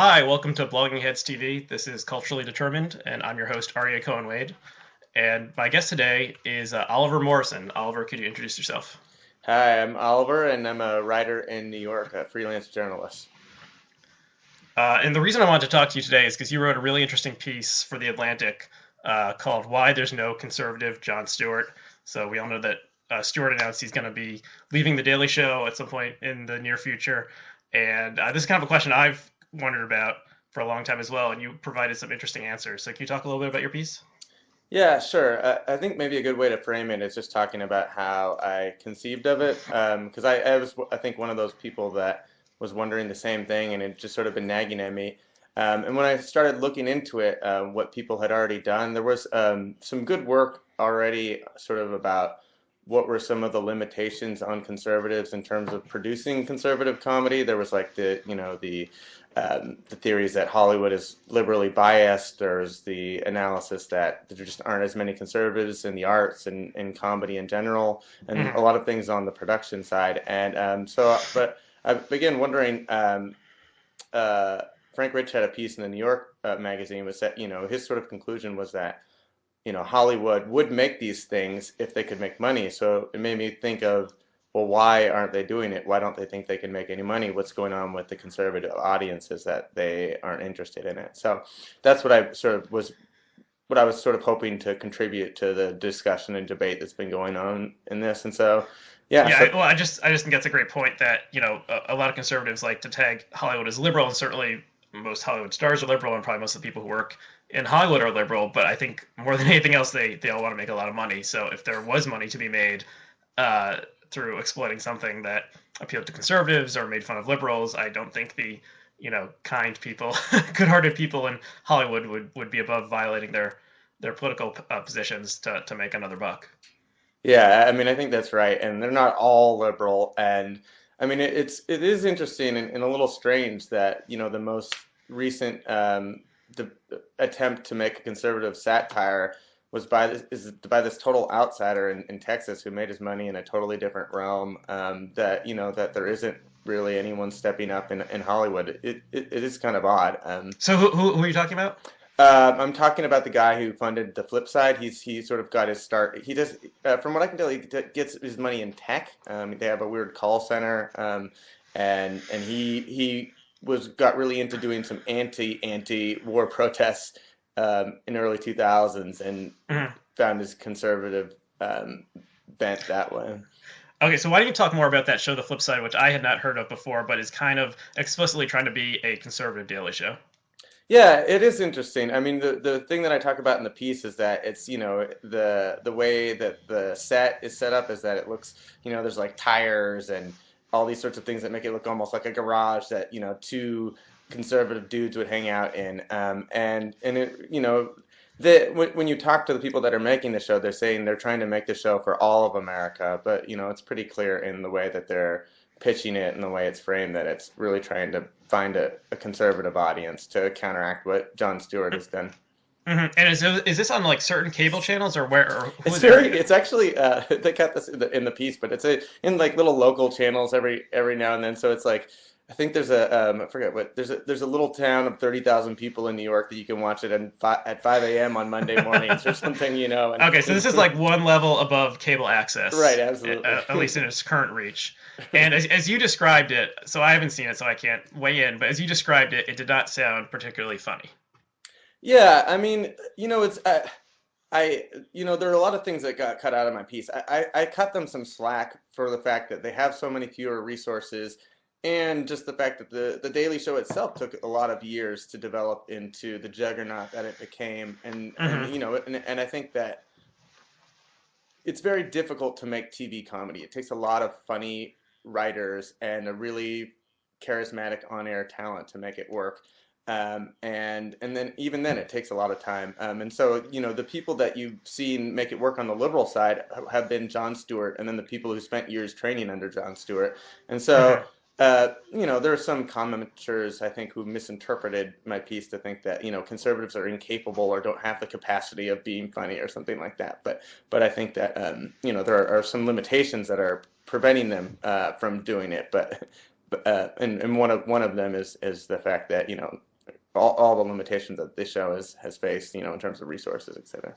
Hi, welcome to Blogging Heads TV. This is Culturally Determined, and I'm your host, Aryeh Cohen-Wade. And my guest today is Oliver Morrison. Oliver, could you introduce yourself? Hi, I'm Oliver, and I'm a writer in New York, a freelance journalist. And the reason I wanted to talk to you today is because you wrote a really interesting piece for The Atlantic called Why There's No Conservative Jon Stewart. So we all know that Stewart announced he's going to be leaving The Daily Show at some point in the near future. And this is kind of a question I've wondered about for a long time as well, and you provided some interesting answers. So can you talk a little bit about your piece? Yeah, sure. I think maybe a good way to frame it is just talking about how I conceived of it, because I was, I think, one of those people that was wondering the same thing, and it just sort of been nagging at me. And when I started looking into it, what people had already done, there was some good work already, sort of about what were some of the limitations on conservatives in terms of producing conservative comedy. There was like the theories that Hollywood is liberally biased. There's the analysis that there just aren't as many conservatives in the arts and in comedy in general, and a Mhm. lot of things on the production side. And but I began wondering. Uh, Frank Rich had a piece in the New York magazine was that his sort of conclusion was that Hollywood would make these things if they could make money. So it made me think of, well, why aren't they doing it? Why don't they think they can make any money? What's going on with the conservative audiences that they aren't interested in it? So that's what I was sort of hoping to contribute to the discussion and debate that's been going on in this. And so, yeah, Yeah, so I just think that's a great point that a lot of conservatives like to tag Hollywood as liberal, and certainly most Hollywood stars are liberal, and probably most of the people who work in Hollywood are liberal. But I think more than anything else, they all want to make a lot of money. So if there was money to be made uh, through exploiting something that appealed to conservatives or made fun of liberals, I don't think the kind people, good-hearted people in Hollywood would be above violating their political positions to make another buck. yeah, I mean, I think that's right, and they're not all liberal. And I mean, it is interesting and a little strange that the most recent the attempt to make a conservative satire was by this total outsider in Texas who made his money in a totally different realm. That that there isn't really anyone stepping up in Hollywood. It is kind of odd. So who are you talking about? I'm talking about the guy who funded the flip side. He sort of got his start. He does, from what I can tell, gets his money in tech. They have a weird call center, and he was got really into doing some anti war protests in early 2000s and Mhm. found his conservative bent that way. Okay, so why don't you talk more about that show, The Flip Side, which I had not heard of before, but is kind of explicitly trying to be a conservative daily show. Yeah, it is interesting. I mean, the thing that I talk about in the piece is that it's, the way that the set is set up is that it looks, there's like tires and all these sorts of things that make it look almost like a garage that, two conservative dudes would hang out in. And it, when you talk to the people that are making the show, they're saying they're trying to make the show for all of America, but, it's pretty clear in the way that they're pitching it and the way it's framed that it's really trying to find a conservative audience to counteract what Jon Stewart has done. And is this on like certain cable channels or where or who It's is airing very, it? it's actually they got this in the piece, but in like little local channels every now and then. So it's like I think there's I forget what there's a little town of 30,000 people in New York that you can watch it at 5 a.m. on Monday mornings or something, and Okay, so this is like one level above cable right, access, absolutely. at least in its current reach. And as you described it, so I haven't seen it, so I can't weigh in. But as you described it, it did not sound particularly funny. Yeah, I mean, it's there are a lot of things that got cut out of my piece. I cut them some slack for the fact that they have so many fewer resources, and just the fact that the Daily Show itself took a lot of years to develop into the juggernaut that it became, Hmm. and I think that it's very difficult to make TV comedy. It takes a lot of funny writers and a really charismatic on-air talent to make it work. And then even then it takes a lot of time. And so the people that you've seen make it work on the liberal side have been Jon Stewart, and then the people who spent years training under Jon Stewart. And so Hmm. there are some commenters I think who misinterpreted my piece to think that conservatives are incapable or don't have the capacity of being funny or something like that. But I think that there are some limitations that are preventing them from doing it. But and one of them is the fact that all the limitations that this show has faced, in terms of resources, etc.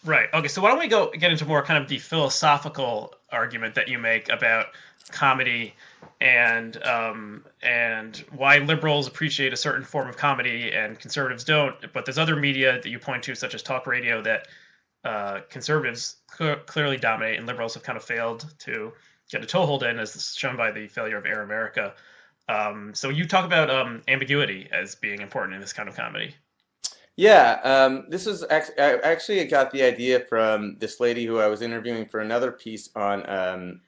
Right. Okay. So why don't we go get into more kind of the philosophical argument that you make about comedy and why liberals appreciate a certain form of comedy and conservatives don't. But there's other media that you point to, such as talk radio, that conservatives clearly dominate, and liberals have kind of failed to get a toehold in, as shown by the failure of Air America. So you talk about ambiguity as being important in this kind of comedy. Yeah, this was actually I got the idea from this lady who I was interviewing for another piece on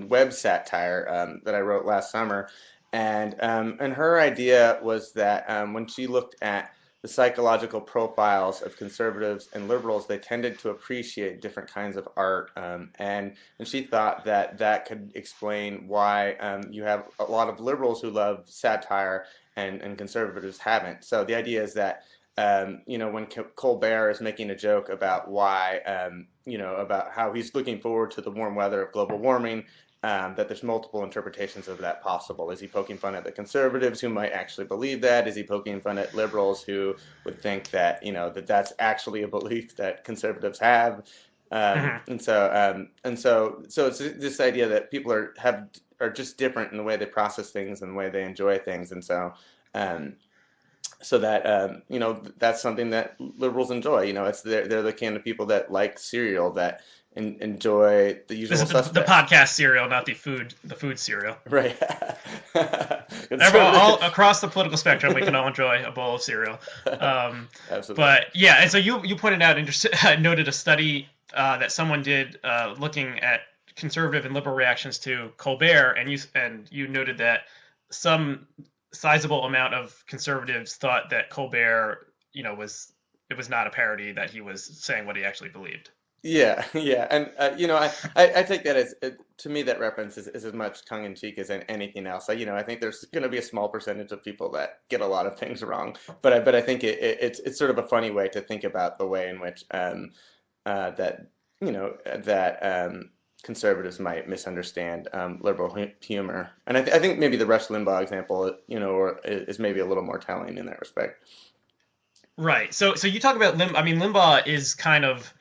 web satire that I wrote last summer, and her idea was that when she looked at the psychological profiles of conservatives and liberals, they tended to appreciate different kinds of art, and she thought that that could explain why you have a lot of liberals who love satire and conservatives haven't. So the idea is that when Colbert is making a joke about why, about how he's looking forward to the warm weather of global warming, that there's multiple interpretations of that possible. Is he poking fun at the conservatives who might actually believe that? Is he poking fun at liberals who would think that, that that's actually a belief that conservatives have? Hmm. So it's this idea that people are just different in the way they process things and the way they enjoy things, and um, so that that's something that liberals enjoy. It's they're the kind of people that like cereal, that enjoy the This usual is the suspects. podcast cereal, not the food cereal. Right. Everyone, all Conservative. across the political spectrum, we can all enjoy a bowl of cereal. Um, Absolutely. but yeah, and so you pointed out, noted a study that someone did looking at conservative and liberal reactions to Colbert, and you noted that some sizable amount of conservatives thought that Colbert, it was not a parody, that he was saying what he actually believed. Yeah, yeah, and I take that as to me that reference is as much tongue in cheek as anything else. I think there's going to be a small percentage of people that get a lot of things wrong, but I think it's sort of a funny way to think about the way in which that that conservatives might misunderstand liberal humor, and I think maybe the Rush Limbaugh example, is maybe a little more telling in that respect. Right. So you talk about I mean, Limbaugh is kind of,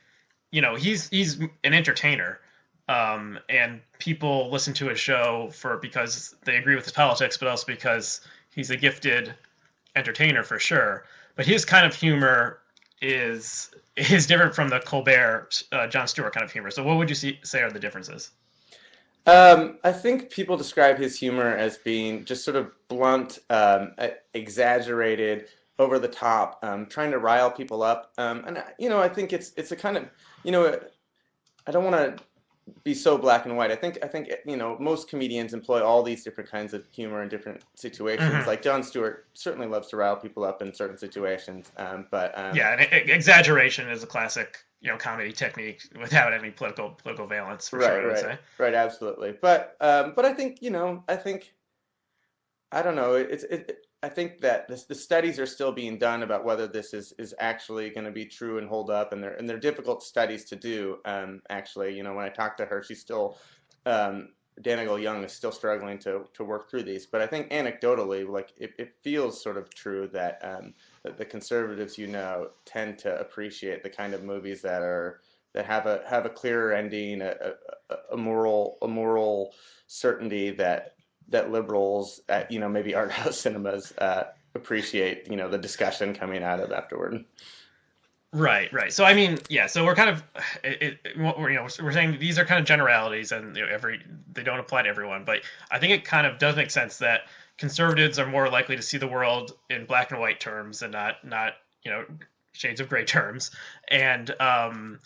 he's an entertainer, and people listen to his show because they agree with his politics, but also because he's a gifted entertainer for sure. But his kind of humor is different from the Colbert, Jon Stewart kind of humor. So what would you say are the differences? I think people describe his humor as being just sort of blunt, exaggerated, over the top, trying to rile people up. And I think it's a kind of, you know, I don't want to be so black and white. I think most comedians employ all these different kinds of humor in different situations. Hmm. Like Jon Stewart certainly loves to rile people up in certain situations, but Yeah, and exaggeration is a classic, comedy technique without any political valence, for sure, right, I would right, say. right, absolutely. But I think I don't know. I think that the studies are still being done about whether this is actually going to be true and hold up, and they're difficult studies to do. Actually, when I talk to her, she's still Danigal Young is still struggling to work through these. But I think anecdotally, like it feels sort of true that the conservatives, tend to appreciate the kind of movies that have a clearer ending, a moral certainty that liberals at maybe art house cinemas appreciate the discussion coming out of afterward. Right, right. So I mean, yeah. So we're kind of, we're saying these are kind of generalities, and they don't apply to everyone. But I think it kind of does make sense that conservatives are more likely to see the world in black and white terms, and not you know shades of gray terms, and um,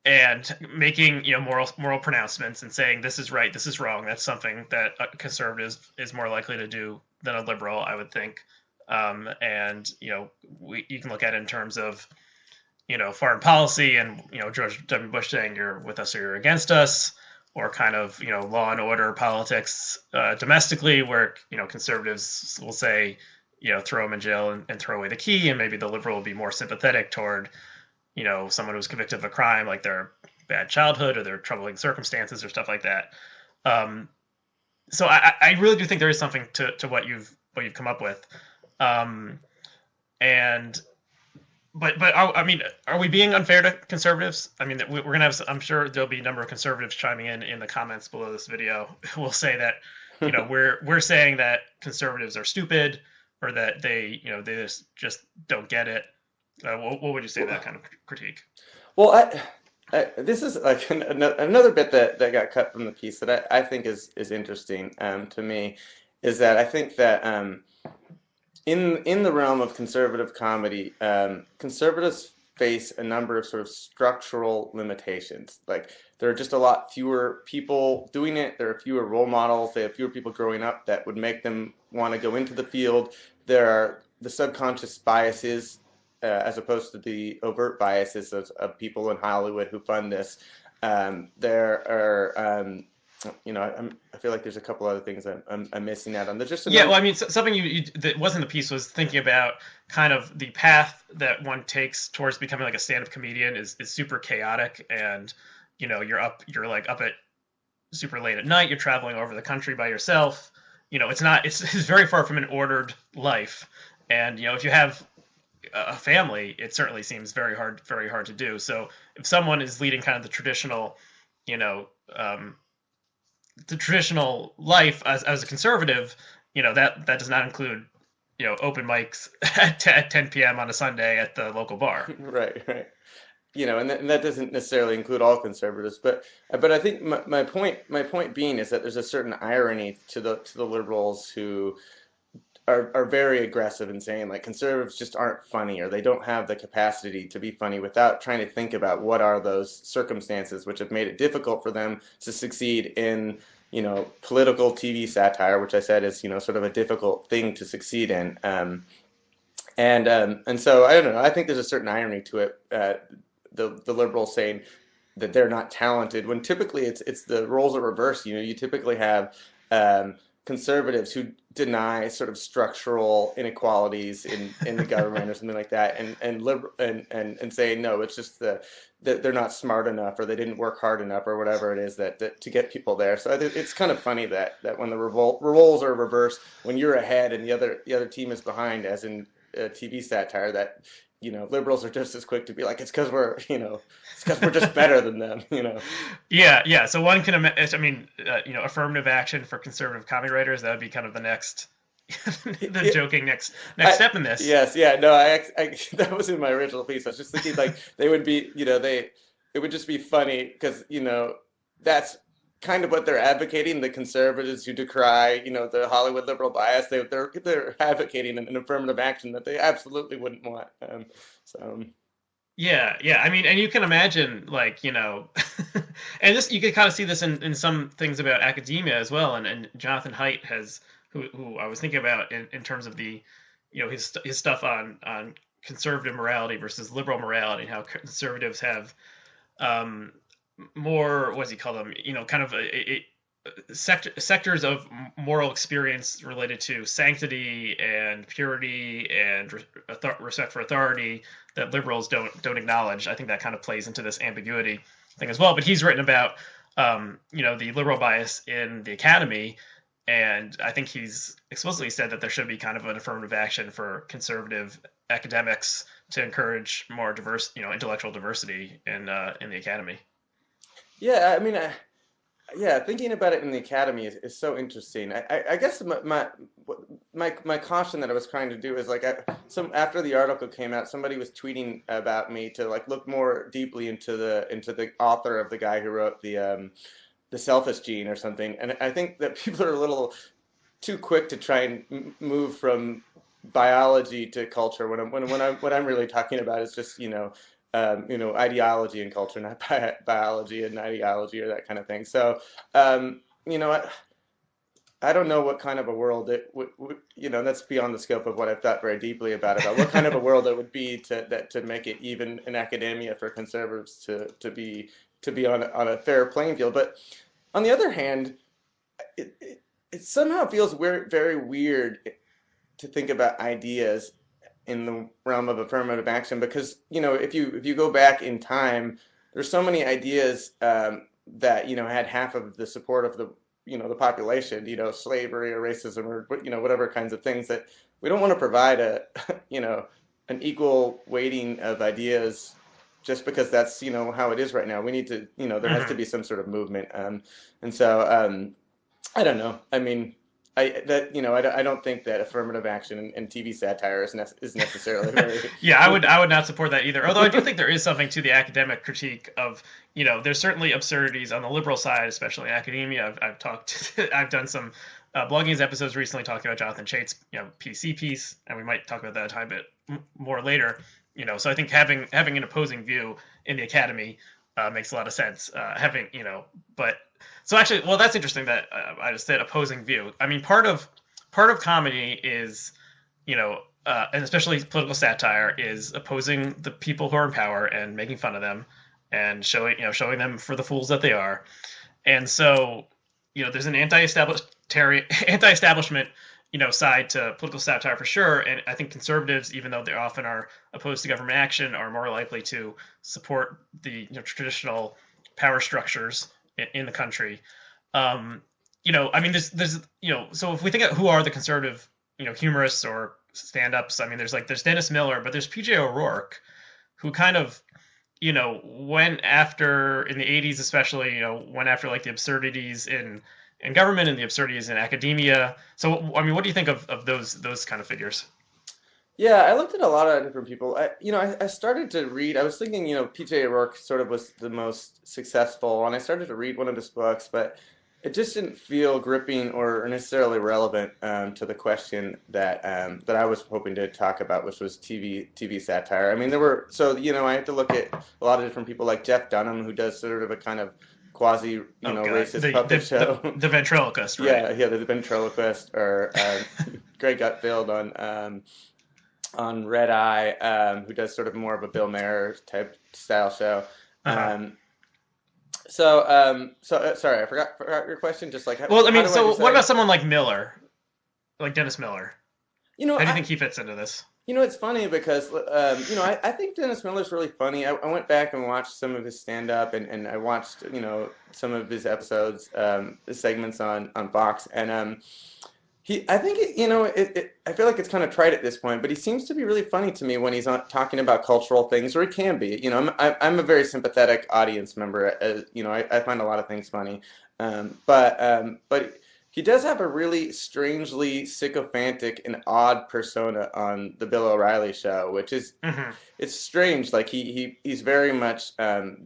and making moral pronouncements and saying this is right, this is wrong. That's something that a conservative is more likely to do than a liberal, I would think. And you can look at it in terms of foreign policy, and George W. Bush saying you're with us or you're against us, or kind of law and order politics domestically, where conservatives will say throw them in jail and throw away the key, and maybe the liberal will be more sympathetic toward someone who's convicted of a crime, like their bad childhood or their troubling circumstances or stuff like that. Um, so I really do think there is something to what you've come up with. Um, And but I mean, are we being unfair to conservatives? I mean, we're gonna have. I'm sure there'll be a number of conservatives chiming in the comments below this video. Will say that we're saying that conservatives are stupid or that they just don't get it. What would you say to that kind of critique? Well, this is like another bit that got cut from the piece that I think is interesting to me is that I think that in the realm of conservative comedy, conservatives face a number of sort of structural limitations. Like there are just a lot fewer people doing it. There are fewer role models. They have fewer people growing up that would make them want to go into the field. There are the subconscious biases as opposed to the overt biases of people in Hollywood who fund this. There are I feel like there's a couple other things I'm missing out on. There's just a Yeah, well, number. I mean, something that wasn't the piece was thinking about kind of the path that one takes towards becoming like a stand-up comedian is super chaotic, and you're like up at super late at night. You're traveling over the country by yourself. It's not. It's very far from an ordered life, and if you have a family, it certainly seems very hard to do. So if someone is leading kind of you know, um, the traditional life as a conservative, that does not include open mics at 10 p.m. on a Sunday at the local bar. Right, right. And that doesn't necessarily include all conservatives, but I think my point being is that there's a certain irony to the liberals who are very aggressive in saying like conservatives just aren't funny or they don't have the capacity to be funny without trying to think about what are those circumstances which have made it difficult for them to succeed in political TV satire, which I said is sort of a difficult thing to succeed in. And so I don't know. I think there's a certain irony to it. The liberals saying that they're not talented when typically it's the roles are reversed. You typically have conservatives who deny sort of structural inequalities in the government or something like that, and say no, it's just that they're not smart enough or they didn't work hard enough or whatever it is that to get people there. So it's kind of funny that when the roles are reversed, when you're ahead and the other team is behind, as in TV satire, that liberals are just as quick to be like it's because we're just better than them. Yeah, yeah. So one can imagine. I mean, affirmative action for conservative comedy writers. That would be kind of the next, the Yeah, joking next step in this. yes, yeah, no, that was in my original piece. I was just thinking like they would be, it would just be funny because that's kind of what they're advocating. The conservatives who decry, the Hollywood liberal bias, they're advocating an affirmative action that they absolutely wouldn't want. So Yeah, yeah. I mean, and you can imagine, like, and this you can kind of see this in some things about academia as well. And Jonathan Haidt who I was thinking about in terms of his stuff on conservative morality versus liberal morality, and how conservatives have um, more, what does he call them? Kind of sectors of moral experience related to sanctity and purity and respect for authority that liberals don't acknowledge. I think that kind of plays into this ambiguity thing as well. But he's written about the liberal bias in the academy, and I think he's explicitly said that there should be kind of an affirmative action for conservative academics to encourage more diverse, intellectual diversity in the academy. yeah, I mean, yeah, thinking about it in the academy is so interesting. I guess my caution that I was trying to do is like some after the article came out, somebody was tweeting about me to like look more deeply into the author of the guy who wrote the Selfish Gene or something, and I think that people are a little too quick to try and move from biology to culture when I'm what I'm really talking about is just ideology and culture, not biology and ideology or that kind of thing. So um, you know I don't know what kind of a world it would that's beyond the scope of what I've thought very deeply about what kind of a world it would be to make it even in academia for conservatives to be on a fair playing field. But on the other hand, it somehow feels very weird to think about ideas in the realm of affirmative action because if you go back in time, there's so many ideas that had half of the support of the population, slavery or racism or whatever kinds of things that we don't want to provide a you know an equal weighting of ideas just because that's, how it is right now. We need to, there has to Hmm. be some sort of movement. And so I don't know. I mean, I don't think that affirmative action and TV satire is necessarily very. Yeah, I would not support that either. Although I do think there is something to the academic critique of, there's certainly absurdities on the liberal side, especially in academia. I've talked, I've done some blogging episodes recently talking about Jonathan Chait's, PC piece, and we might talk about that a tiny bit more later. So I think having an opposing view in the academy makes a lot of sense. But so actually, well, that's interesting that I just said opposing view. I mean, part of comedy is, and especially political satire, is opposing the people who are in power and making fun of them and showing them for the fools that they are. And so, there's an anti-establishment, side to political satire for sure. And I think conservatives, even though they often are opposed to government action, are more likely to support the traditional power structures in the country. I mean, so if we think of who are the conservative, humorists or stand-ups, I mean, there's Dennis Miller, but there's PJ O'Rourke, who kind of, went after in the '80s, especially, went after like the absurdities in government and the absurdities in academia. So, I mean, what do you think of those kind of figures? Yeah, I looked at a lot of different people. I started to read. I was thinking, PJ O'Rourke sort of was the most successful, and I started to read one of his books, but it just didn't feel gripping or necessarily relevant to the question that I was hoping to talk about, which was TV satire. I mean, there were so I had to look at a lot of different people, like Jeff Dunham, who does sort of a kind of quasi Oh God, racist puppet show. the ventriloquist, right? Yeah, the ventriloquist, or Greg Gutfeld on Red Eye, who does sort of more of a Bill Maher type style show. Uh huh. Um, sorry, I forgot your question. Just like Well, I how mean, do I so what decide? about someone like Miller, like Dennis Miller? You know, How do you I think he fits into this? it's funny because I think Dennis Miller's really funny. I went back and watched some of his stand up, and I watched some of his episodes, segments on Fox, and I think I feel like it's kind of trite at this point, but he seems to be really funny to me when he's on, talking about cultural things, or he can be. I'm a very sympathetic audience member. I find a lot of things funny, but he does have a really strangely sycophantic and odd persona on the Bill O'Reilly show, which is Hmm. it's strange. Like he's very much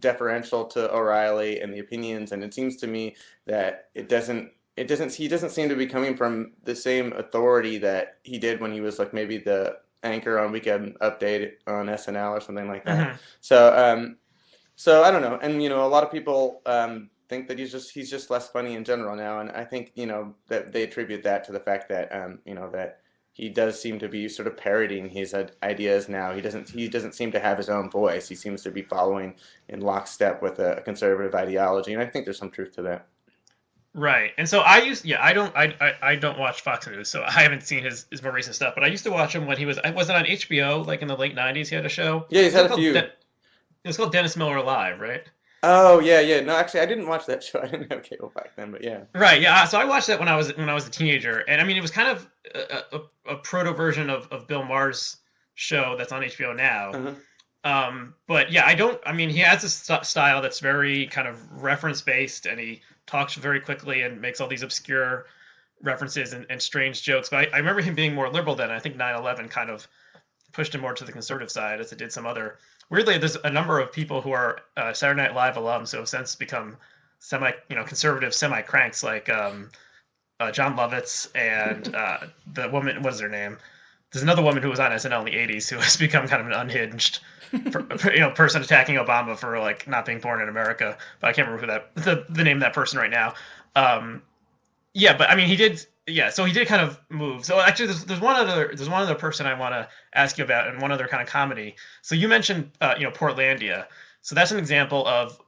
deferential to O'Reilly and the opinions, and it seems to me that he doesn't seem to be coming from the same authority that he did when he was like maybe the anchor on Weekend Update on SNL or something like that. Hmm. So so I don't know, and a lot of people think that he's just less funny in general now, and I think that they attribute that to the fact that that he does seem to be sort of parroting his ideas now. He doesn't seem to have his own voice. He seems to be following in lockstep with a conservative ideology, and I think there's some truth to that. Right. And so I don't watch Fox News, so I haven't seen his more recent stuff. But I used to watch him when he was it on HBO, like in the late '90s. He had a show. Yeah, he's It was had a called few. it was called Dennis Miller Live, right? Oh yeah, yeah. No, actually, I didn't watch that show. I didn't have cable back then, but yeah. Right. Yeah. So I watched that when I was a teenager, and I mean it was kind of a proto version of Bill Maher's show that's on HBO now. Uh-huh. But yeah, I don't. I mean, he has a style that's very kind of reference based, and he talks very quickly and makes all these obscure references and strange jokes. But I remember him being more liberal then. I think 9/11 kind of pushed him more to the conservative side, as it did some other. Weirdly, there's a number of people who are Saturday Night Live alums who have since become conservative, semi cranks, like John Lovitz and the woman. What is her name? There's another woman who was on SNL in the '80s who has become kind of an unhinged, person attacking Obama for like not being born in America. But I can't remember who the name of that person right now. Um, yeah, but I mean, he did. Yeah, so he did kind of move. So actually, there's one other person I want to ask you about, and one other kind of comedy. So you mentioned Portlandia. So that's an example of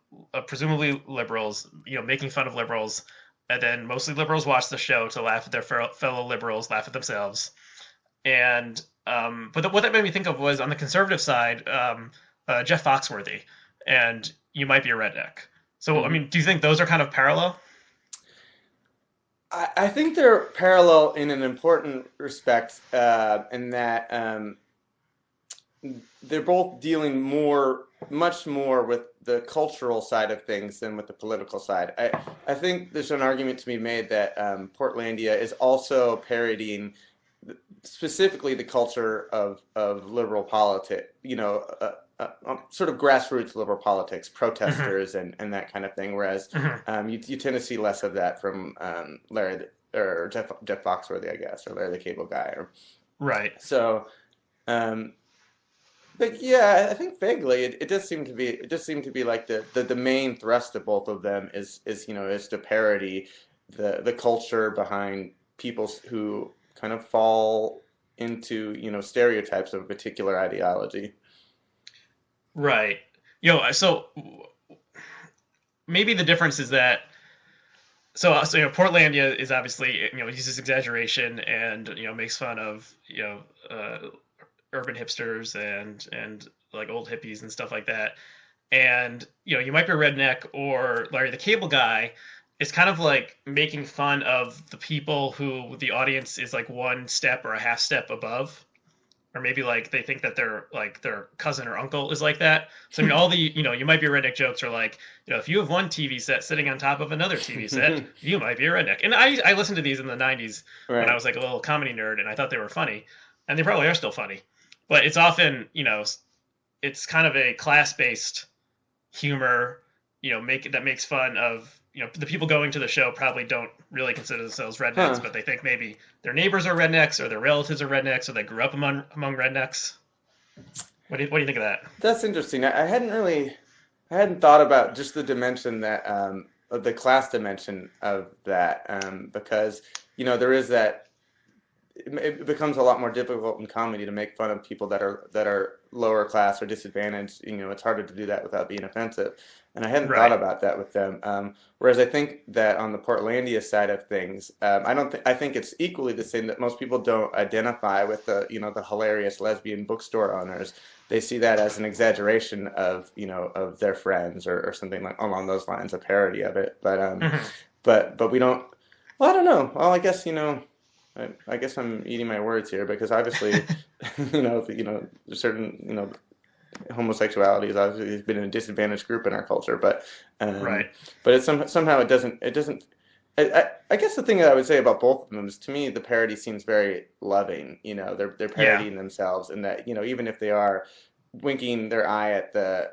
presumably liberals, making fun of liberals, and then mostly liberals watch the show to laugh at their fellow liberals, laugh at themselves. And what that made me think of was on the conservative side, Jeff Foxworthy, and you might be a redneck. So I Hmm. mean, do you think those are kind of parallel? I think they're parallel in an important respect, in that they're both dealing much more with the cultural side of things than with the political side. I think there's an argument to be made that Portlandia is also parodying specifically the culture of liberal politics, sort of grassroots liberal politics, Hmm. protesters and that kind of thing. Whereas Hmm. you tend to see less of that from Larry or Jeff Foxworthy, I guess, or Larry the Cable Guy. Or, Right. so, um, but yeah, I think vaguely it does seem to be like the main thrust of both of them is to parody the culture behind people who kind of fall into stereotypes of a particular ideology. Right. So maybe the difference is that Portlandia is obviously uses exaggeration and makes fun of urban hipsters and like old hippies and stuff like that. And you might be a redneck or Larry the Cable Guy. It's kind of like making fun of the people who the audience is like one step or a half step above, or maybe like they think that their cousin or uncle is like that. So I mean, all the you might be a redneck jokes are like if you have one TV set sitting on top of another TV set, you might be a redneck. And I listened to these in the '90s when I Right. was like a little comedy nerd, and I thought they were funny, and they probably are still funny. But it's often it's kind of a class based humor, that makes fun of the people going to the show probably don't really consider themselves rednecks, Huh. but they think maybe their neighbors are rednecks or their relatives are rednecks or they grew up among rednecks. What do you think of that? That's interesting. I hadn't thought about just the dimension that of the class dimension of that because there is that it becomes a lot more difficult in comedy to make fun of people that are lower class or disadvantaged. It's harder to do that without being offensive. And I hadn't thought Right. about that with them. Whereas I think that on the Portlandia side of things, I think it's equally the same that most people don't identify with the hilarious lesbian bookstore owners. They see that as an exaggeration of of their friends or something like along those lines, a parody of it. Hmm. But we don't. Well, I don't know. Well, I guess I guess I'm eating my words here because obviously, certain, homosexuality has obviously been a disadvantaged group in our culture, um, Right. but somehow it doesn't. I guess the thing that I would say about both of them is to me the parody seems very loving. They're Yeah. parodying themselves, and that even if they are winking their eye at the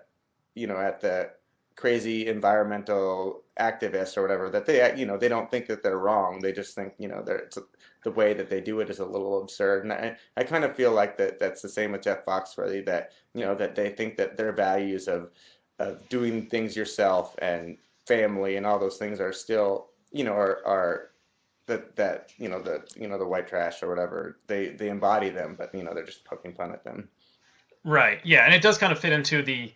crazy environmental activists or whatever, that they don't think that they're wrong. They just think the way that they do it is a little absurd. And I kind of feel like that's the same with Jeff Foxworthy, that that they think that their values of doing things yourself and family and all those things are still are that the white trash or whatever, they embody them, but they're just poking fun at them. Right. Yeah, and it does kind of fit into the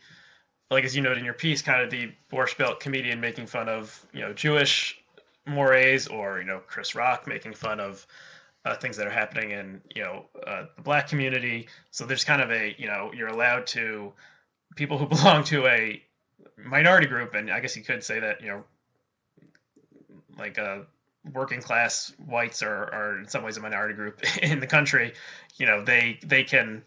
like as you noted in your piece, kind of the Borscht Belt comedian making fun of Jewish mores, or Chris Rock making fun of things that are happening in the black community. So there's kind of a you're allowed to people who belong to a minority group, and I guess you could say that like working class whites are in some ways a minority group in the country. They can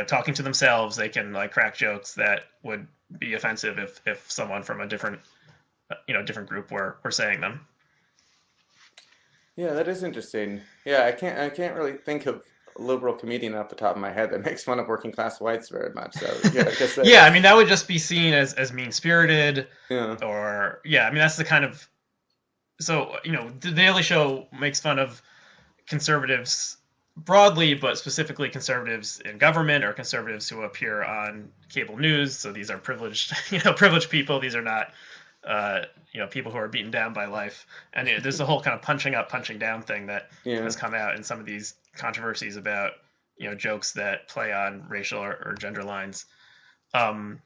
talking to themselves, they can like crack jokes that would be offensive if someone from a different group were saying them. Yeah, that is interesting. Yeah, I can't really think of a liberal comedian off the top of my head that makes fun of working class whites very much. So yeah, I guess Yeah, I mean that would just be seen as mean spirited, yeah. or yeah, I mean that's the kind of the Daily Show makes fun of conservatives broadly, but specifically conservatives in government or conservatives who appear on cable news. So these are privileged, privileged people. These are not, uh, people who are beaten down by life. And there's a whole kind of punching up, punching down thing that Yeah. has come out in some of these controversies about, jokes that play on racial or gender lines. Um,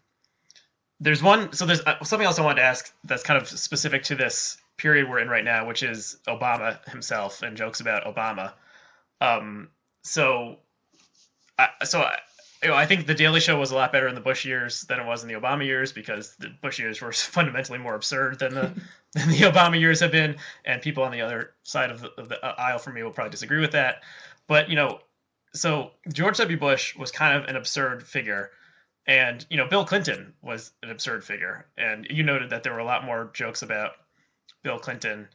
there's something else I wanted to ask that's kind of specific to this period we're in right now, which is Obama himself and jokes about Obama. Um, so, I think the Daily Show was a lot better in the Bush years than it was in the Obama years, because the Bush years were fundamentally more absurd than the Obama years have been, and people on the other side of the aisle from me will probably disagree with that. But so George W. Bush was kind of an absurd figure, and Bill Clinton was an absurd figure, and you noted that there were a lot more jokes about Bill Clinton,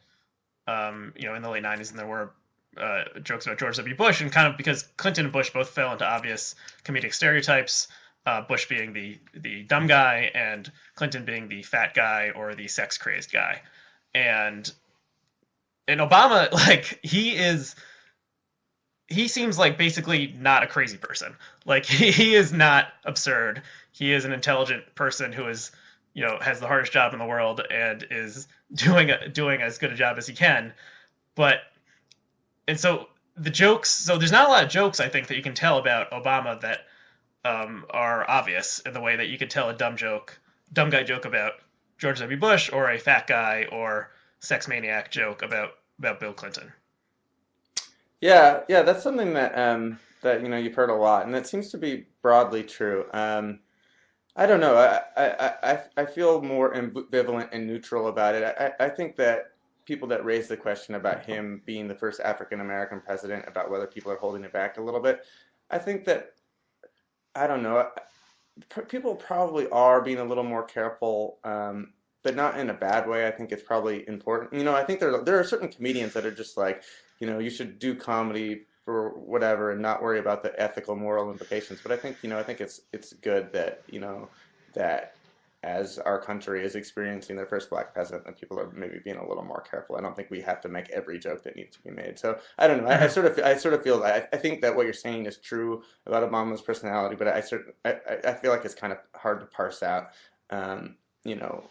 in the late '90s than there were jokes about George W. Bush, and kind of because Clinton and Bush both fell into obvious comedic stereotypes. Bush being the dumb guy, and Clinton being the fat guy or the sex crazed guy, and Obama, like he seems like basically not a crazy person. Like he is not absurd. He is an intelligent person who is, has the hardest job in the world and is doing as good a job as he can. But and so the jokes. So there's not a lot of jokes I think that you can tell about Obama that are obvious in the way that you could tell a dumb guy joke about George W. Bush, or a fat guy or sex maniac joke about Bill Clinton. Yeah, yeah, that's something that you've heard a lot, and that seems to be broadly true. I don't know. I feel more ambivalent and neutral about it. I think that people that raise the question about him being the first African American president, about whether people are holding it back a little bit, I think that I don't know. People probably are being a little more careful, but not in a bad way. I think it's probably important. I think there are certain comedians that are just like, you should do comedy for whatever and not worry about the ethical, moral implications. But I think it's good that that as our country is experiencing their first black president, that people are maybe being a little more careful. I don't think we have to make every joke that needs to be made. So I don't know. I sort of feel I think that what you're saying is true about Obama's personality, but I feel like it's kind of hard to parse out. You know,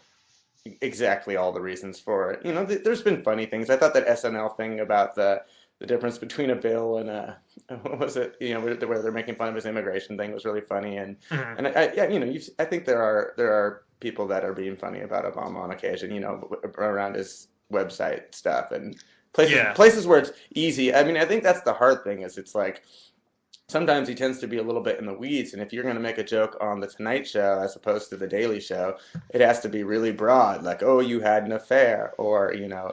exactly all the reasons for it. There's been funny things. I thought that SNL thing about the difference between a bill and a what was it? Where they're making fun of his immigration thing was really funny. And Mm-hmm. and I think there are people that are being funny about Obama on occasion. Around his website stuff and places Yeah. places where it's easy. I mean, I think that's the hard thing is it's like sometimes he tends to be a little bit in the weeds, and if you're going to make a joke on the Tonight Show as opposed to the Daily Show, it has to be really broad, like, oh, you had an affair, or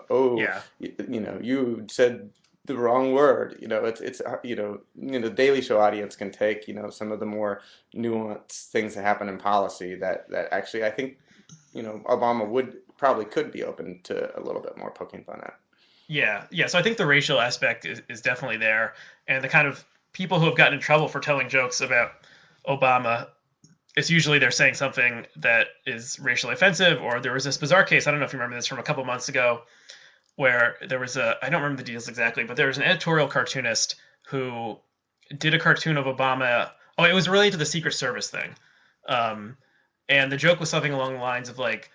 oh, Yeah. you said the wrong word. It's the Daily Show audience can take some of the more nuanced things that happen in policy that actually I think Obama would probably could be open to a little bit more poking fun at. Yeah. Yeah. So I think the racial aspect is definitely there, and the kind of people who have gotten in trouble for telling jokes about Obama, it's usually they're saying something that is racially offensive. Or there was this bizarre case, I don't know if you remember this, from a couple months ago, where there was I don't remember the details exactly, but there was an editorial cartoonist who did a cartoon of Obama. Oh, it was related to the Secret Service thing. Um, and the joke was something along the lines of like,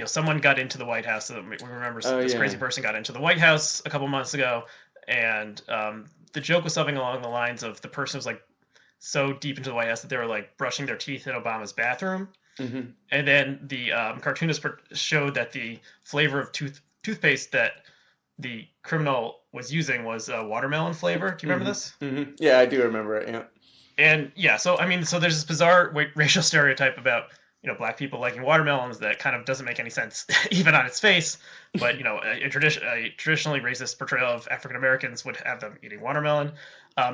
someone got into the White House. So we remember Oh this yeah. crazy person got into the White House a couple months ago, and the joke was something along the lines of the person was like so deep into the White House that they were like brushing their teeth in Obama's bathroom, Hmm. and then the cartoonist showed that the flavor of toothpaste that the criminal was using was watermelon flavor. Do you remember Hmm. this? Yeah, I do remember it. Yeah. And yeah, so I mean, so there's this bizarre racial stereotype about black people liking watermelons that kind of doesn't make any sense even on its face. But a traditionally racist portrayal of African Americans would have them eating watermelon.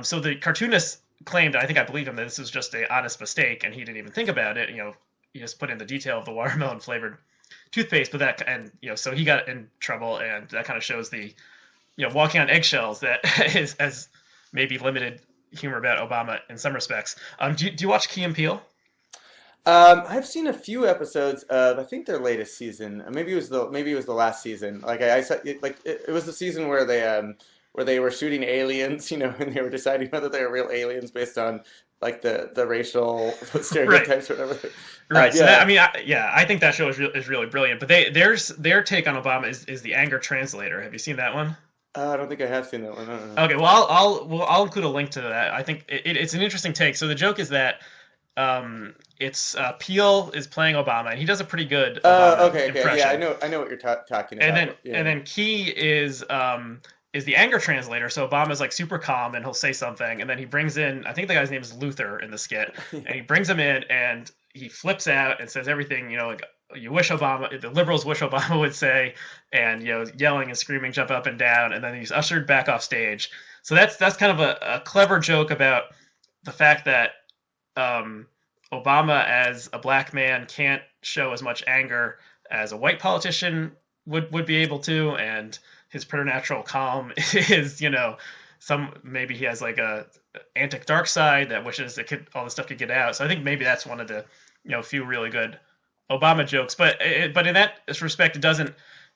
So the cartoonist claimed, and I believe him, that this was just a honest mistake, and he didn't even think about it. He just put in the detail of the watermelon flavored toothpaste, but so he got in trouble, and that kind of shows the walking on eggshells that is as maybe limited humor about Obama in some respects. Do you watch Key and Peele? I've seen a few episodes of I think their latest season. Maybe it was the last season. Like I saw it was the season where they were shooting aliens, and they were deciding whether they were real aliens based on like the racial Right, stereotypes or whatever. right. So that Yeah. I mean, I think that show is really brilliant. But their take on Obama is the anger translator. Have you seen that one? I don't think I have seen that one. I don't know. Okay, well I'll include a link to that. I think it's an interesting take. So the joke is that it's Peele is playing Obama, and he does a pretty good Obama Okay, okay, yeah, impression. I know what you're talking And about. then Yeah. and then Key is the anger translator. So Obama's like super calm, and he'll say something, and then he brings in, I think the guy's name is Luther in the skit, and he brings him in, and he flips out and says everything like you wish Obama, the liberals wish Obama would say, and yelling and screaming, jump up and down, and then he's ushered back off stage. So that's kind of a clever joke about the fact that um, Obama, as a black man, can't show as much anger as a white politician would be able to, and his preternatural calm is, some maybe he has like a antic dark side that wishes it could all this stuff could get out. So I think maybe that's one of the few really good Obama jokes. But in that respect, it doesn't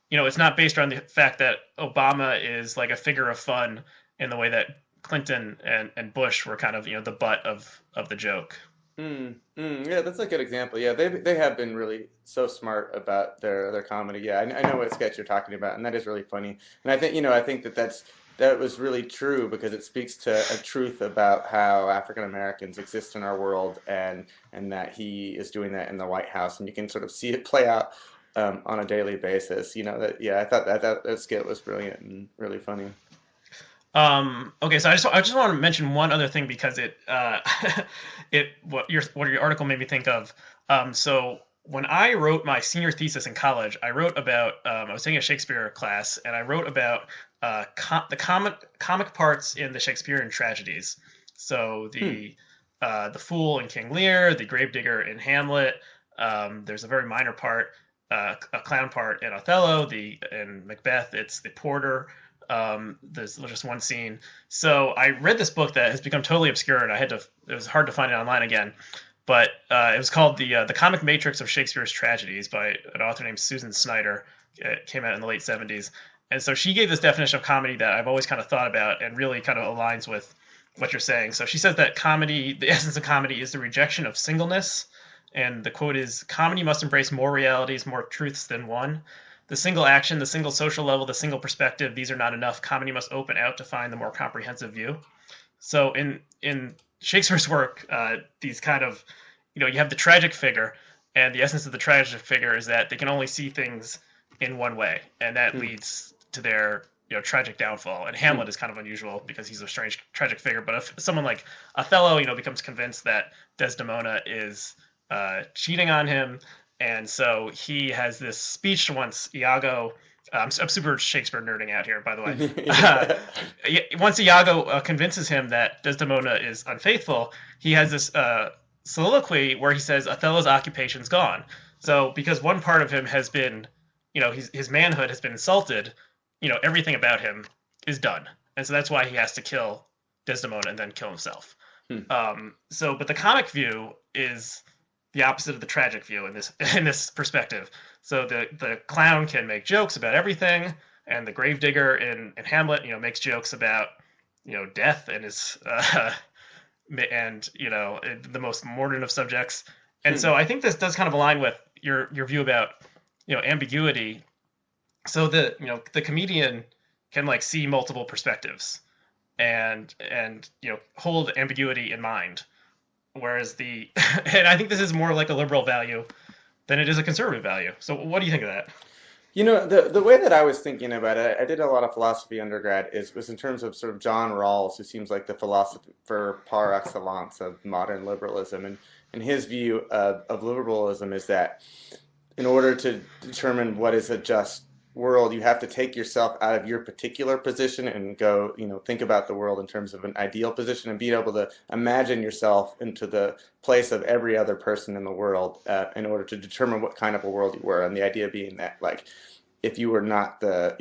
it's not based on the fact that Obama is like a figure of fun in the way that Clinton and Bush were kind of the butt of the joke. Yeah, that's a good example. Yeah, they have been really so smart about their comedy. Yeah, I know what sketch you're talking about, and that is really funny. And I think that was really true because it speaks to a truth about how African Americans exist in our world, and that he is doing that in the White House, and you can sort of see it play out on a daily basis. I thought that skit was brilliant and really funny. Okay, so I just want to mention one other thing because it it what your article made me think of. So when I wrote my senior thesis in college, I wrote about I was taking a Shakespeare class and I wrote about the comic parts in the Shakespearean tragedies. So Hmm. the fool in King Lear, the gravedigger in Hamlet. There's a very minor part, a clown part in Othello. The in Macbeth, it's the porter. There's just one scene. So I read this book that has become totally obscure, and it was hard to find it online again. But it was called the Comic Matrix of Shakespeare's Tragedies by an author named Susan Snyder. It came out in the late '70s, and so she gave this definition of comedy that I've always kind of thought about, and really kind of aligns with what you're saying. So she says that comedy, the essence of comedy, is the rejection of singleness, and the quote is, "Comedy must embrace more realities, more truths than one. The single action, the single social level, the single perspective, these are not enough. Comedy must open out to find the more comprehensive view." So in Shakespeare's work, these kind of you have the tragic figure, and the essence of the tragic figure is that they can only see things in one way, and that Hmm. leads to their tragic downfall. And Hmm. Hamlet is kind of unusual because he's a strange tragic figure. But if someone like Othello, becomes convinced that Desdemona is cheating on him, and so he has this speech once Iago. I'm super Shakespeare nerding out here, by the way. Uh, Yeah. Once Iago convinces him that Desdemona is unfaithful, he has this soliloquy where he says Othello's occupation's gone. So because one part of him has been, his manhood has been insulted, everything about him is done, and so that's why he has to kill Desdemona and then kill himself. Hmm. But the comic view is the opposite of the tragic view in this in this perspective. So the clown can make jokes about everything, and the gravedigger in Hamlet, makes jokes about death and his and the most modern of subjects. And Hmm. so I think this does kind of align with your view about ambiguity. So the comedian can like see multiple perspectives and hold ambiguity in mind, whereas the and I think this is more like a liberal value than it is a conservative value. So what do you think of that? The way that I was thinking about it, I did a lot of philosophy undergrad, was in terms of sort of John Rawls, who seems like the philosopher par excellence of modern liberalism, and his view of liberalism is that in order to determine what is a just world, you have to take yourself out of your particular position and go, think about the world in terms of an ideal position and be able to imagine yourself into the place of every other person in the world in order to determine what kind of a world you were. And the idea being that, like, if you were not the,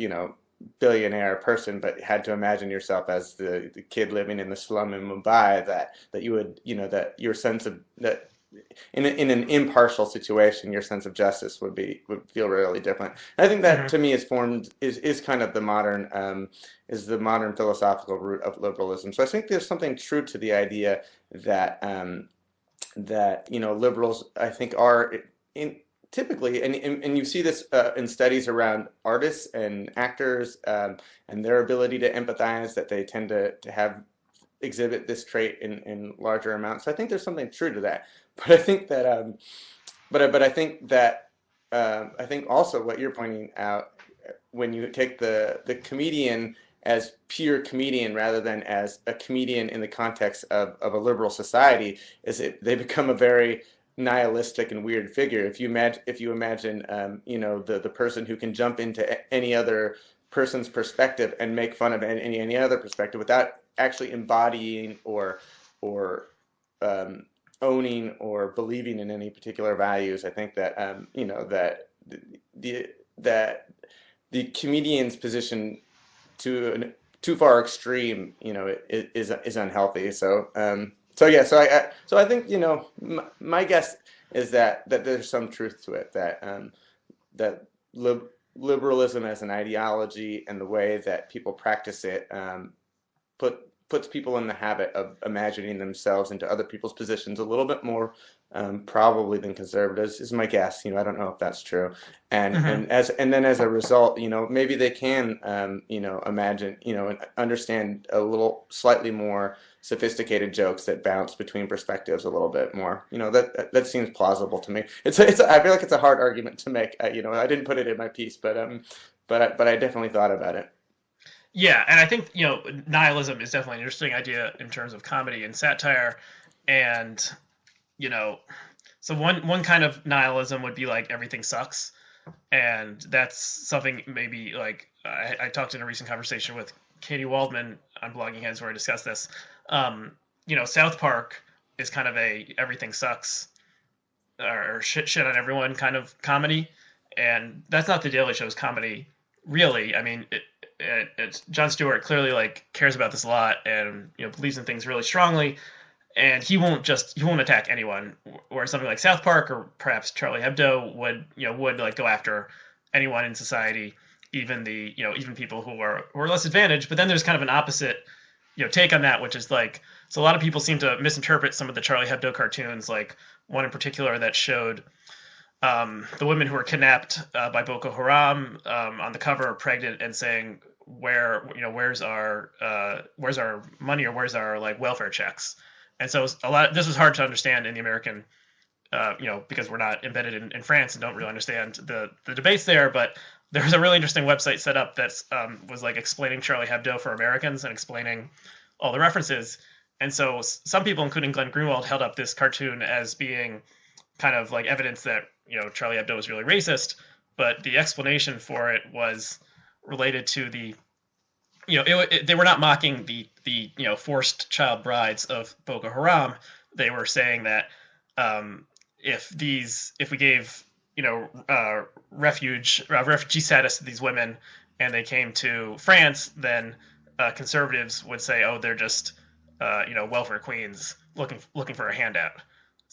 billionaire person, but had to imagine yourself as the kid living in the slum in Mumbai, that you would, that your sense of that in an impartial situation, your sense of justice would feel really different. And I think that Mm-hmm. to me is kind of the modern philosophical root of liberalism. So I think there's something true to the idea that liberals I think are in typically and you see this in studies around artists and actors and their ability to empathize, that they tend to have exhibit this trait in larger amounts. So I think there's something true to that. But I think that but I think that I think also what you're pointing out, when you take the comedian as pure comedian rather than as a comedian in the context of a liberal society, they become a very nihilistic and weird figure. If you imagine the person who can jump into any other person's perspective and make fun of any other perspective without actually embodying or owning or believing in any particular values. I think that the that the comedian's position to an too far extreme, is unhealthy. So I think my guess is that there's some truth to it, that liberalism as an ideology and the way that people practice it puts people in the habit of imagining themselves into other people's positions a little bit more probably than conservatives is my guess. I don't know if that's true. Hmm. And then as a result, maybe they can imagine, and understand a little slightly more sophisticated jokes that bounce between perspectives a little bit more. That seems plausible to me. I feel like it's a hard argument to make. I didn't put it in my piece, but I definitely thought about it. Yeah, and I think nihilism is definitely an interesting idea in terms of comedy and satire, and you know, so one kind of nihilism would be like everything sucks, and that's something maybe like I talked in a recent conversation with Katie Waldman on Blogging Heads where I discussed this. South Park is kind of a everything sucks or shit on everyone kind of comedy, and that's not the Daily Show's comedy really. I mean, it's Jon Stewart clearly like cares about this a lot and believes in things really strongly, and he won't attack anyone. Whereas something like South Park or perhaps Charlie Hebdo would like go after anyone in society, even even people who are less advantaged. But then there's kind of an opposite take on that, which is like so a lot of people seem to misinterpret some of the Charlie Hebdo cartoons, like one in particular that showed the women who were kidnapped by Boko Haram on the cover, pregnant, and saying, where's our money or where's our like welfare checks? And so this was hard to understand in the American, because we're not embedded in France and don't really understand the debates there. But there was a really interesting website set up that was like explaining Charlie Hebdo for Americans and explaining all the references. And so some people, including Glenn Greenwald, held up this cartoon as being kind of like evidence that Charlie Hebdo was really racist, but the explanation for it was related to they were not mocking the forced child brides of Boko Haram. They were saying that if we gave refugee status to these women and they came to France, then conservatives would say, oh, they're just welfare queens looking for a handout.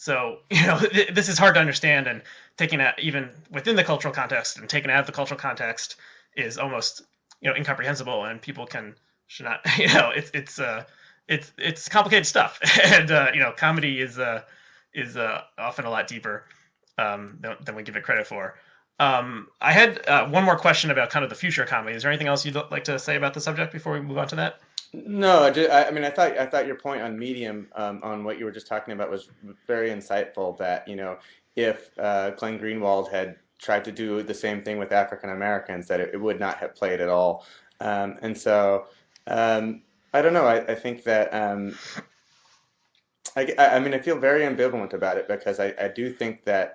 So this is hard to understand, and taking it even within the cultural context and taken out of the cultural context is almost incomprehensible, and people should not it's complicated stuff, and comedy is often a lot deeper than we give it credit for. I had one more question about kind of the future of comedy. Is there anything else you'd like to say about the subject before we move on to that? No, I mean, I thought your point on medium, on what you were just talking about was very insightful. That if Glenn Greenwald had tried to do the same thing with African Americans, that it would not have played at all. And so I don't know. I think that I mean, I feel very ambivalent about it because I do think that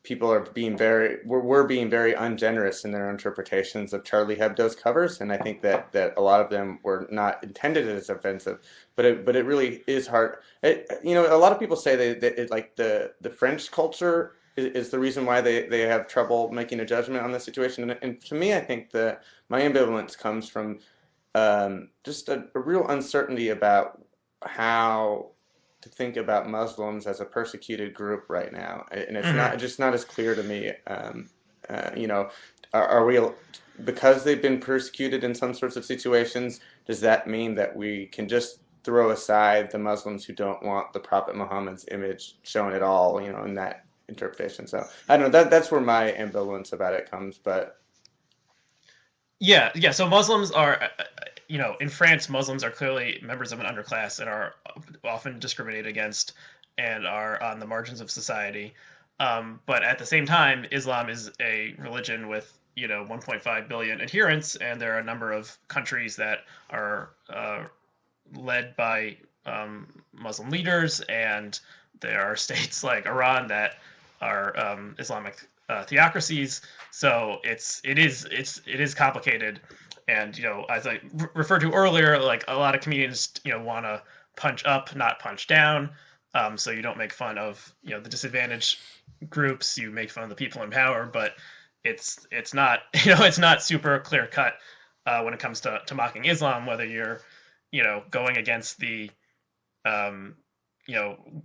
people are being we're being very ungenerous in their interpretations of Charlie Hebdo's covers, and I think that a lot of them were not intended as offensive, but it really is hard. A lot of people say that like the French culture is the reason why they have trouble making a judgment on the situation, and to me, I think that my ambivalence comes from just a real uncertainty about how to think about Muslims as a persecuted group right now, and it's Mm-hmm. not just not as clear to me. You know, are we because they've been persecuted in some sorts of situations? Does that mean that we can just throw aside the Muslims who don't want the Prophet Muhammad's image shown at all? In that interpretation. So I don't know. That's where my ambivalence about it comes, but. Yeah, yeah. So Muslims are, in France, Muslims are clearly members of an underclass and are often discriminated against and are on the margins of society. But at the same time, Islam is a religion with 1.5 billion adherents, and there are a number of countries that are led by Muslim leaders, and there are states like Iran that are Islamic theocracies. So it is complicated, And as I referred to earlier, like a lot of comedians, want to punch up, not punch down. So you don't make fun of the disadvantaged groups. You make fun of the people in power, but it's not it's not super clear cut when it comes to mocking Islam. Whether you're going against the um,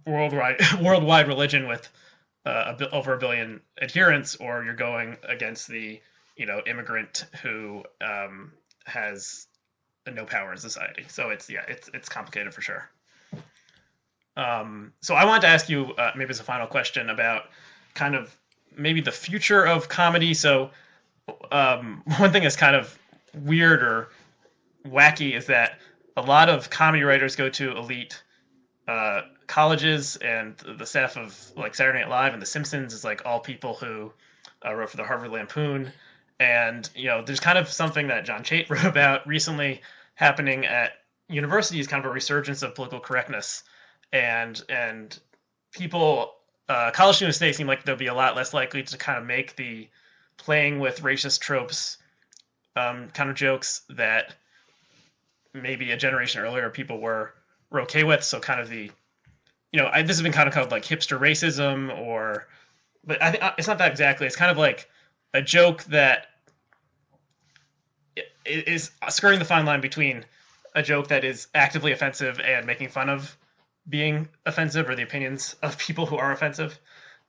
worldwide religion with over a billion adherents, or you're going against the immigrant who has no power in society. So it's complicated for sure. So I wanted to ask you maybe as a final question about kind of maybe the future of comedy. So one thing that's kind of weird or wacky is that a lot of comedy writers go to elite colleges, and the staff of like Saturday Night Live and The Simpsons is like all people who wrote for the Harvard Lampoon. And there's kind of something that John Chait wrote about recently happening at universities, kind of a resurgence of political correctness, and people, college students today seem like they'll be a lot less likely to kind of make the playing with racist tropes kind of jokes that maybe a generation earlier people were okay with. So kind of the this has been kind of called like hipster racism, but I think it's not that exactly. It's kind of like a joke that is skirting the fine line between a joke that is actively offensive and making fun of being offensive or the opinions of people who are offensive.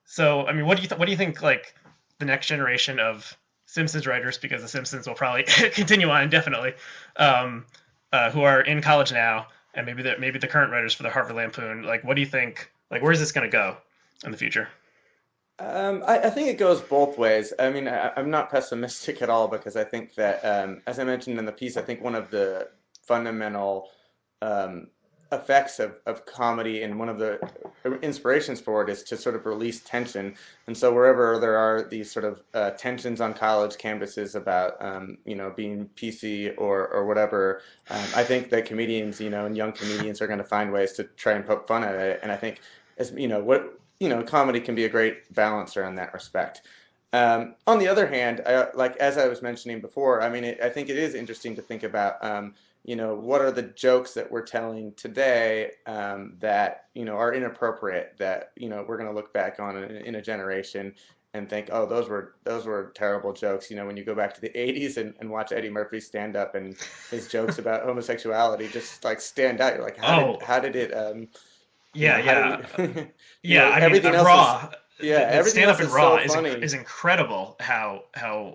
So, I mean, what do you think like the next generation of Simpsons writers, because the Simpsons will probably continue on indefinitely, who are in college now, and maybe the current writers for the Harvard Lampoon, like, what do you think? Like, where's this going to go in the future? I think it goes both ways. I mean, I'm not pessimistic at all because I think that, as I mentioned in the piece, I think one of the fundamental effects of comedy and one of the inspirations for it is to sort of release tension. And so wherever there are these sort of tensions on college campuses about, being PC or whatever, I think that comedians, and young comedians are going to find ways to try and poke fun at it. And I think, as comedy can be a great balancer in that respect. On the other hand, like as I was mentioning before, I mean, I think it is interesting to think about, what are the jokes that we're telling today that are inappropriate, that we're going to look back on in a generation and think, oh, those were terrible jokes. When you go back to the '80s and watch Eddie Murphy stand up and his jokes about homosexuality just like stand out. You're like, how did it? Yeah, yeah, yeah. I mean, everything else Raw, the everything stand up else in is Raw so funny. is incredible. How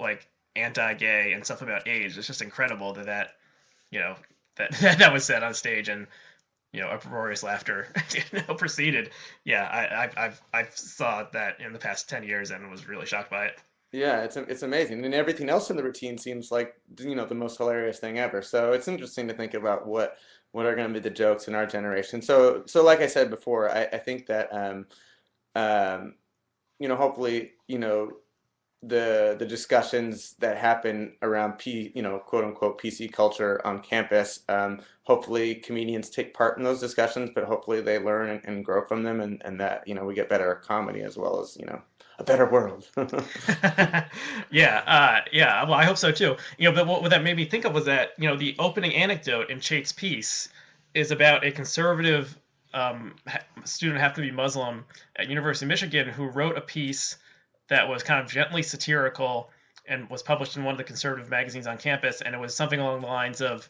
like anti-gay and stuff about age. It's just incredible you know that was said on stage, and uproarious laughter proceeded. Yeah, I've saw that in the past 10 years and was really shocked by it. Yeah, it's amazing, and everything else in the routine seems like the most hilarious thing ever. So it's interesting to think about what are going to be the jokes in our generation. So like I said before, I think that um, hopefully the discussions that happen around quote unquote PC culture on campus, hopefully comedians take part in those discussions, but hopefully they learn and grow from them, and that we get better at comedy as well as a better world. Yeah, yeah. Well, I hope so too. But what that made me think of was that the opening anecdote in Chait's piece is about a conservative student, have to be Muslim, at University of Michigan, who wrote a piece that was kind of gently satirical and was published in one of the conservative magazines on campus, and it was something along the lines of,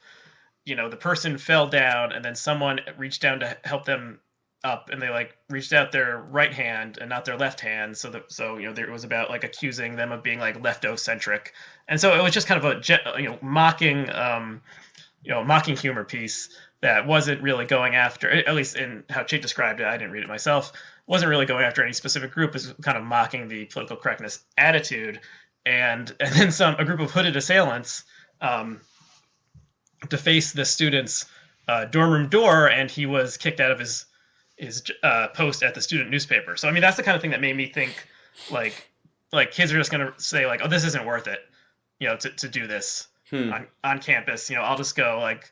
the person fell down and then someone reached down to help them up, and they like reached out their right hand and not their left hand, so there was about like accusing them of being like leftocentric, and so it was just kind of a mocking humor piece that wasn't really going after, at least in how Chait described it. I didn't read it myself. Wasn't really going after any specific group. Is kind of mocking the political correctness attitude, and then a group of hooded assailants defaced the student's dorm room door, and he was kicked out of his post at the student newspaper. So I mean, that's the kind of thing that made me think like kids are just gonna say like, oh, this isn't worth it, to do this Hmm. on campus. I'll just go like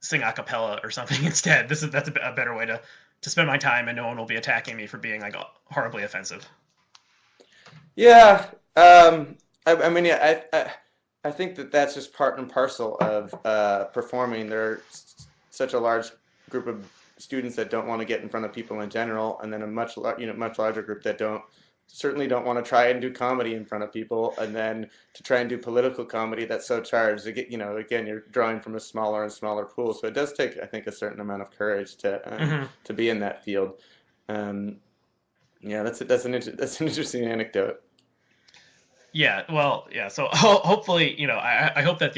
sing a cappella or something instead. That's a better way to spend my time, and no one will be attacking me for being like horribly offensive. Yeah, I mean, yeah, I think that that's just part and parcel of performing. There's such a large group of students that don't want to get in front of people in general, and then a much larger group that certainly don't want to try and do comedy in front of people, and then to try and do political comedy that's so charged. Again, you're drawing from a smaller and smaller pool, so it does take, I think, a certain amount of courage Hmm. to be in that field. Um, yeah, that's an interesting anecdote. Yeah, well, yeah. So hopefully, I hope that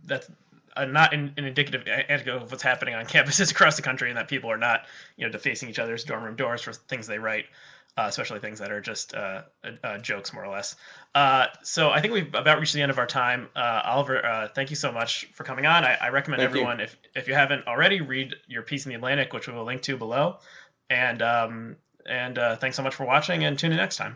that's not an indicative anecdote of what's happening on campuses across the country, and that people are not, defacing each other's dorm room doors for things they write, especially things that are just jokes, more or less. So I think we've about reached the end of our time. Oliver, thank you so much for coming on. I recommend Thank you. everyone, if you haven't already, read your piece in the Atlantic, which we will link to below. And thanks so much for watching, and tune in next time.